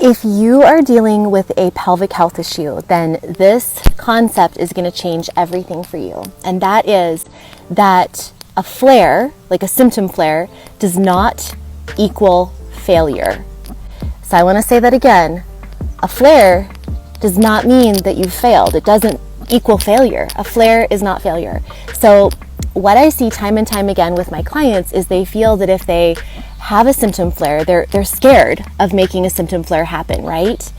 If you are dealing with a pelvic health issue, then this concept is going to change everything for you. And that is that a flare, like a symptom flare, does not equal failure. So I want to say that again. A flare does not mean that you failed. It doesn't equal failure. A flare is not failure. So what I see time and time again with my clients is they feel that if they have a symptom flare, they're scared of making a symptom flare happen, right?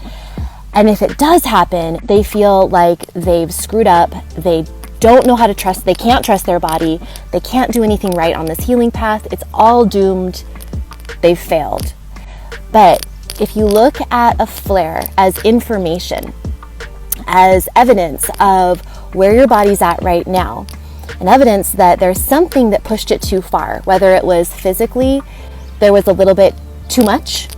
And if it does happen, they feel like they've screwed up. They don't know how to trust, they can't trust their body. They can't do anything right on this healing path. It's all doomed. They've failed. But if you look at a flare as information, as evidence of where your body's at right now, and evidence that there's something that pushed it too far, whether it was physically, there was a little bit too much,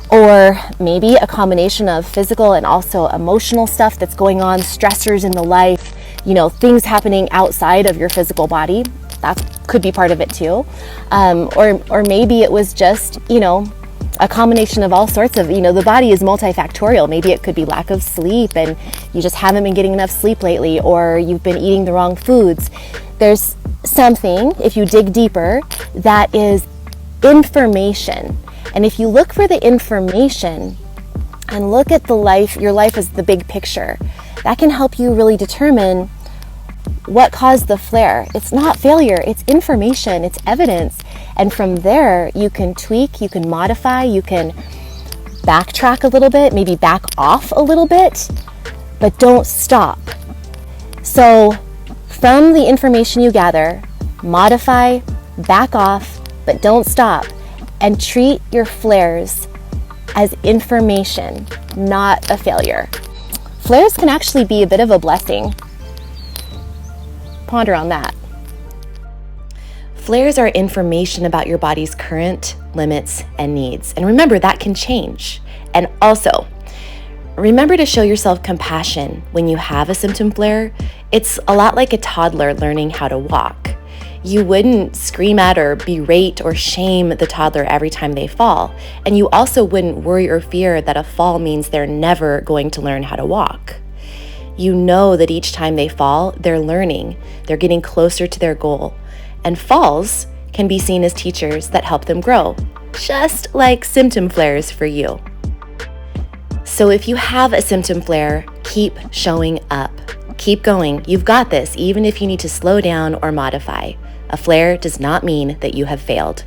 or maybe a combination of physical and also emotional stuff that's going on, stressors in the life, things happening outside of your physical body. That could be part of it too. Or maybe it was just, a combination of all sorts of, the body is multifactorial. Maybe it could be lack of sleep and you just haven't been getting enough sleep lately, or you've been eating the wrong foods. There's something, if you dig deeper, that is information. And if you look for the information and look at your life as the big picture, that can help you really determine what caused the flare. It's not failure, it's information, it's evidence. And from there, you can tweak, you can modify, you can backtrack a little bit, maybe back off a little bit, but don't stop. So from the information you gather, modify, back off, but don't stop, and treat your flares as information, not a failure. Flares can actually be a bit of a blessing. Ponder on that. Flares are information about your body's current limits and needs. And remember, that can change. And also, remember to show yourself compassion when you have a symptom flare. It's a lot like a toddler learning how to walk. You wouldn't scream at or berate or shame the toddler every time they fall. And you also wouldn't worry or fear that a fall means they're never going to learn how to walk. You know that each time they fall, they're learning, they're getting closer to their goal. And falls can be seen as teachers that help them grow, just like symptom flares for you. So if you have a symptom flare, keep showing up. Keep going. You've got this, even if you need to slow down or modify. A flare does not mean that you have failed.